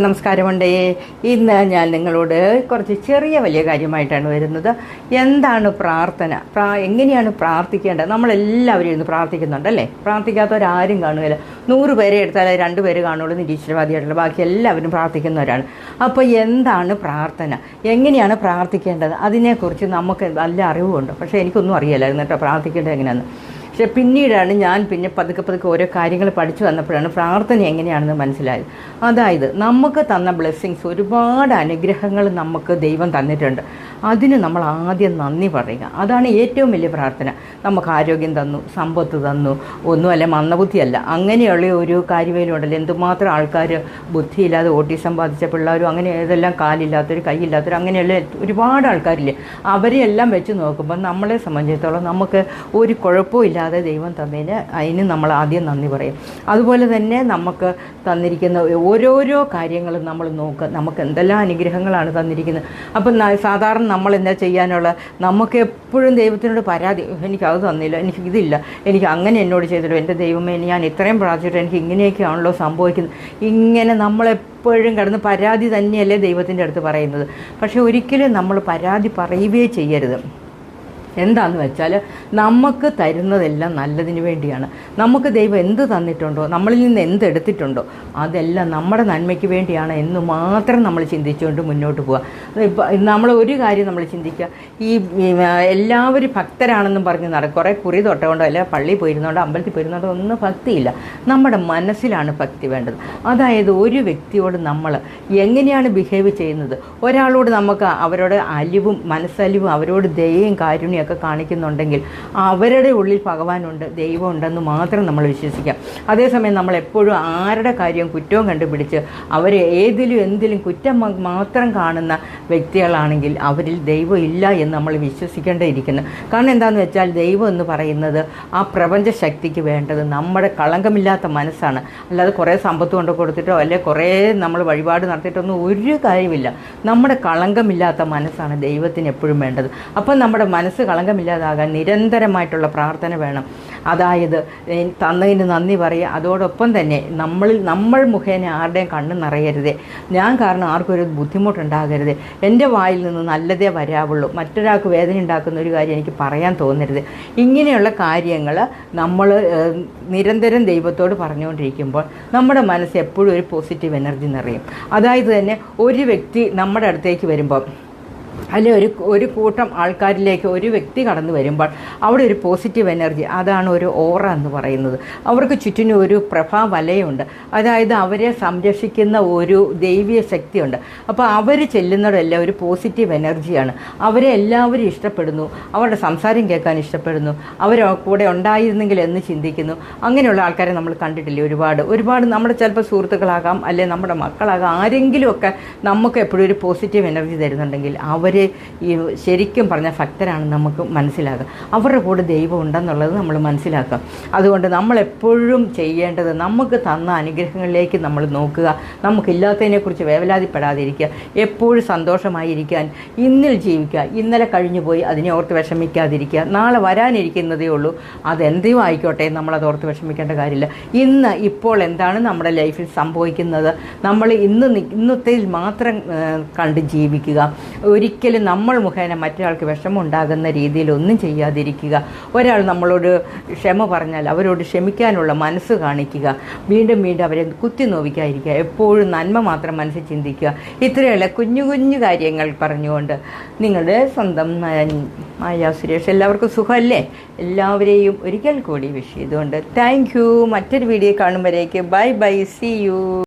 നമസ്കാരമുണ്ടേ. ഇന്ന് ഞാൻ നിങ്ങളോട് കുറച്ച് വലിയ കാര്യമായിട്ടാണ് വരുന്നത്. എന്താണ് പ്രാർത്ഥന, എങ്ങനെയാണ് പ്രാർത്ഥിക്കേണ്ടത്? നമ്മളെല്ലാവരും ഇന്ന് പ്രാർത്ഥിക്കുന്നുണ്ടല്ലേ? പ്രാർത്ഥിക്കാത്തവരാരും കാണുകയില്ല. 100 പേരെ എടുത്താൽ 2 പേര് കാണുള്ളൂ നിരീശ്വരവാദിയായിട്ടുള്ള, ബാക്കി എല്ലാവരും പ്രാർത്ഥിക്കുന്നവരാണ്. അപ്പോൾ എന്താണ് പ്രാർത്ഥന, എങ്ങനെയാണ് പ്രാർത്ഥിക്കേണ്ടത്, അതിനെക്കുറിച്ച് നമുക്ക് നല്ല അറിവുണ്ട്. പക്ഷേ എനിക്കൊന്നും അറിയില്ലായിരുന്നു കേട്ടോ പ്രാർത്ഥിക്കേണ്ടത് എങ്ങനെയാണെന്ന്. പക്ഷെ പിന്നീടാണ് ഞാൻ പതുക്കെ ഓരോ കാര്യങ്ങൾ പഠിച്ചു വന്നപ്പോഴാണ് പ്രാർത്ഥന എങ്ങനെയാണെന്ന് മനസ്സിലായത്. അതായത് നമുക്ക് തന്ന ബ്ലെസ്സിങ്സ്, ഒരുപാട് അനുഗ്രഹങ്ങൾ നമുക്ക് ദൈവം തന്നിട്ടുണ്ട്. അതിന് നമ്മൾ ആദ്യം നന്ദി പറയുക. അതാണ് ഏറ്റവും വലിയ പ്രാർത്ഥന. നമുക്ക് ആരോഗ്യം തന്നു, സമ്പത്ത് തന്നു, ഒന്നുമല്ല മന്ദബുദ്ധിയല്ല, അങ്ങനെയുള്ള ഒരു കാര്യമേലുണ്ടല്ലോ. എന്തുമാത്രം ആൾക്കാർ ബുദ്ധിയില്ലാതെ ഓട്ടിസം ബാധിച്ച പിള്ളേരും അങ്ങനെ ഏതെല്ലാം കാലില്ലാത്തവർ, കൈയില്ലാത്തവർ, അങ്ങനെയുള്ള ഒരുപാട് ആൾക്കാരില്ലേ. അവരെയെല്ലാം വെച്ച് നോക്കുമ്പോൾ നമ്മളെ സംബന്ധിച്ചിടത്തോളം നമുക്ക് ഒരു കുഴപ്പവും ഇല്ലാതെ ദൈവം തന്നതിന് അതിന് നമ്മൾ ആദ്യം നന്ദി പറയും. അതുപോലെ തന്നെ നമുക്ക് തന്നിരിക്കുന്ന ഓരോരോ കാര്യങ്ങളും നമ്മൾ നോക്കുക, നമുക്ക് എന്തെല്ലാം അനുഗ്രഹങ്ങളാണ് തന്നിരിക്കുന്നത്. അപ്പം സാധാരണ നമ്മൾ എന്താ ചെയ്യാനുള്ള, നമുക്ക് എപ്പോഴും ദൈവത്തിനോട് പരാതി, എനിക്കത് തന്നില്ല, എനിക്ക് ഇതില്ല, എനിക്ക് അങ്ങനെ എന്നോട് ചെയ്തില്ല, എൻ്റെ ദൈവമേ ഞാൻ ഇത്രയും പ്രാർത്ഥിച്ചിട്ട് എനിക്ക് ഇങ്ങനെയൊക്കെയാണല്ലോ സംഭവിക്കുന്നത്. ഇങ്ങനെ നമ്മളെപ്പോഴും കിടന്ന് പരാതി തന്നെയല്ലേ ദൈവത്തിൻ്റെ അടുത്ത് പറയുന്നത്. പക്ഷേ ഒരിക്കലും നമ്മൾ പരാതി പറയുകയേ ചെയ്യരുത്. എന്താണെന്ന് വെച്ചാൽ നമുക്ക് തരുന്നതെല്ലാം നല്ലതിന് വേണ്ടിയാണ്. നമുക്ക് ദൈവം എന്ത് തന്നിട്ടുണ്ടോ, നമ്മളിൽ നിന്ന് എന്തെടുത്തിട്ടുണ്ടോ അതെല്ലാം നമ്മുടെ നന്മയ്ക്ക് വേണ്ടിയാണ് എന്ന് മാത്രം നമ്മൾ ചിന്തിച്ചുകൊണ്ട് മുന്നോട്ട് പോവുക. ഇപ്പം നമ്മൾ ഒരു കാര്യം നമ്മൾ ചിന്തിക്കുക, ഈ എല്ലാവരും ഭക്തരാണെന്നും പറഞ്ഞ് കുറേ കുറി തൊട്ടുകൊണ്ടോ അല്ല പള്ളിയിൽ പോയിരുന്നോണ്ടോ അമ്പലത്തിൽ പോയിരുന്നോണ്ടോ ഒന്നും ഭക്തിയില്ല. നമ്മുടെ മനസ്സിലാണ് ഭക്തി വേണ്ടത്. അതായത് ഒരു വ്യക്തിയോട് നമ്മൾ എങ്ങനെയാണ് ബിഹേവ് ചെയ്യുന്നത്, ഒരാളോട് നമുക്ക് അവരോട് അലിവും മനസ്സലിവും അവരോട് ദയയും കാരുണ്യം ഒക്കെ കാണിക്കുന്നുണ്ടെങ്കിൽ അവരുടെ ഉള്ളിൽ ഭഗവാനുണ്ട്, ദൈവം ഉണ്ടെന്ന് മാത്രം നമ്മൾ വിശ്വസിക്കാം. അതേസമയം നമ്മൾ എപ്പോഴും ആരുടെ കാര്യം കുറ്റവും കണ്ടുപിടിച്ച് അവരെ എന്തിലും കുറ്റം മാത്രം കാണുന്ന വ്യക്തികളാണെങ്കിൽ അവരിൽ ദൈവം ഇല്ല എന്ന് നമ്മൾ വിശ്വസിക്കേണ്ടിയിരിക്കുന്നു. കാരണം എന്താണെന്ന് വെച്ചാൽ ദൈവം എന്ന് പറയുന്നത് ആ പ്രപഞ്ച ശക്തിക്ക് വേണ്ടത് നമ്മുടെ കളങ്കമില്ലാത്ത മനസ്സാണ്. അല്ലാതെ കുറേ സമ്പത്ത് കൊണ്ട് കൊടുത്തിട്ടോ അല്ലെ കുറേ നമ്മൾ വഴിപാട് നടത്തിയിട്ടൊന്നും ഒരു കാര്യമില്ല. നമ്മുടെ കളങ്കമില്ലാത്ത മനസ്സാണ് ദൈവത്തിന് എപ്പോഴും വേണ്ടത്. അപ്പം നമ്മുടെ മനസ്സ് കളങ്കമില്ലാതാകാൻ നിരന്തരമായിട്ടുള്ള പ്രാർത്ഥന വേണം. അതായത് തന്നതിന് നന്ദി പറയുക. അതോടൊപ്പം തന്നെ നമ്മൾ മുഖേന ആരുടെയും കണ്ണ് നിറയരുതേ, ഞാൻ കാരണം ആർക്കും ഒരു ബുദ്ധിമുട്ടുണ്ടാകരുത്, എൻ്റെ വായിൽ നിന്ന് നല്ലതേ വരാവുള്ളൂ, മറ്റൊരാൾക്ക് വേദന ഉണ്ടാക്കുന്ന ഒരു കാര്യം എനിക്ക് പറയാൻ തോന്നരുത്. ഇങ്ങനെയുള്ള കാര്യങ്ങൾ നമ്മൾ നിരന്തരം ദൈവത്തോട് പറഞ്ഞുകൊണ്ടിരിക്കുമ്പോൾ നമ്മുടെ മനസ്സ് എപ്പോഴും ഒരു പോസിറ്റീവ് എനർജി നിറയും. അതായത് തന്നെ ഒരു വ്യക്തി നമ്മുടെ അടുത്തേക്ക് വരുമ്പോൾ അല്ലെ ഒരു കൂട്ടം ആൾക്കാരിലേക്ക് ഒരു വ്യക്തി കടന്നു വരുമ്പോൾ അവിടെ ഒരു പോസിറ്റീവ് എനർജി, അതാണ് ഒരു ഓറ എന്ന് പറയുന്നത്. അവർക്ക് ചുറ്റിനും ഒരു പ്രഭാവലയുണ്ട്. അതായത് അവരെ സംരക്ഷിക്കുന്ന ഒരു ദൈവീയ ശക്തിയുണ്ട്. അപ്പോൾ അവർ ചെല്ലുന്നതെല്ലാം ഒരു പോസിറ്റീവ് എനർജിയാണ്. അവരെ എല്ലാവരും ഇഷ്ടപ്പെടുന്നു, അവരുടെ സംസാരം കേൾക്കാൻ ഇഷ്ടപ്പെടുന്നു, അവർ കൂടെ ഉണ്ടായിരുന്നെങ്കിൽ എന്ന് ചിന്തിക്കുന്നു. അങ്ങനെയുള്ള ആൾക്കാരെ നമ്മൾ കണ്ടിട്ടില്ലേ ഒരുപാട് നമ്മുടെ ചിലപ്പോൾ സുഹൃത്തുക്കളാകാം, അല്ലെ നമ്മുടെ മക്കളാകാം, ആരെങ്കിലുമൊക്കെ നമുക്ക് എപ്പോഴും ഒരു പോസിറ്റീവ് എനർജി തരുന്നുണ്ടെങ്കിൽ അവർ ഈ ശരിക്കും പറഞ്ഞ ഭക്തരാണെന്ന് നമുക്ക് മനസ്സിലാക്കുക. അവരുടെ കൂടെ ദൈവം ഉണ്ടെന്നുള്ളത് നമ്മൾ മനസ്സിലാക്കുക. അതുകൊണ്ട് നമ്മളെപ്പോഴും ചെയ്യേണ്ടത് നമുക്ക് തന്ന അനുഗ്രഹങ്ങളിലേക്ക് നമ്മൾ നോക്കുക. നമുക്കില്ലാത്തതിനെക്കുറിച്ച് വേവലാതിപ്പെടാതിരിക്കുക, എപ്പോഴും സന്തോഷമായിരിക്കാൻ, ഇന്നിൽ ജീവിക്കുക. ഇന്നലെ കഴിഞ്ഞു പോയി അതിനെ ഓർത്ത് വിഷമിക്കാതിരിക്കുക. നാളെ വരാനിരിക്കുന്നതേ ഉള്ളൂ, അതെന്തെയും ആയിക്കോട്ടെ, നമ്മളത് ഓർത്ത് വിഷമിക്കേണ്ട കാര്യമില്ല. ഇപ്പോൾ എന്താണ് നമ്മുടെ ലൈഫിൽ സംഭവിക്കുന്നത്, നമ്മൾ ഇന്നത്തേതിൽ മാത്രം കണ്ട് ജീവിക്കുക. ഒരിക്കലും നമ്മൾ മുഖേന മറ്റൊരാൾക്ക് വിഷമം ഉണ്ടാകുന്ന രീതിയിൽ ഒന്നും ചെയ്യാതിരിക്കുക. ഒരാൾ നമ്മളോട് ക്ഷമ പറഞ്ഞാൽ അവരോട് ക്ഷമിക്കാനുള്ള മനസ്സ് കാണിക്കുക. വീണ്ടും അവരെ കുത്തി നോവിക്കാതിരിക്കുക. എപ്പോഴും നന്മ മാത്രം മനസ്സിൽ ചിന്തിക്കുക. ഇത്രയുള്ള കുഞ്ഞു കാര്യങ്ങൾ പറഞ്ഞുകൊണ്ട് നിങ്ങളുടെ സ്വന്തം മായ സുരേഷ്. എല്ലാവർക്കും സുഖമല്ലേ? എല്ലാവരെയും ഒരിക്കൽ കൂടി വിഷ് ചെയ്തുകൊണ്ട് താങ്ക് യു. മറ്റൊരു വീഡിയോ കാണുമ്പോഴേക്ക് ബൈ, സീ യു.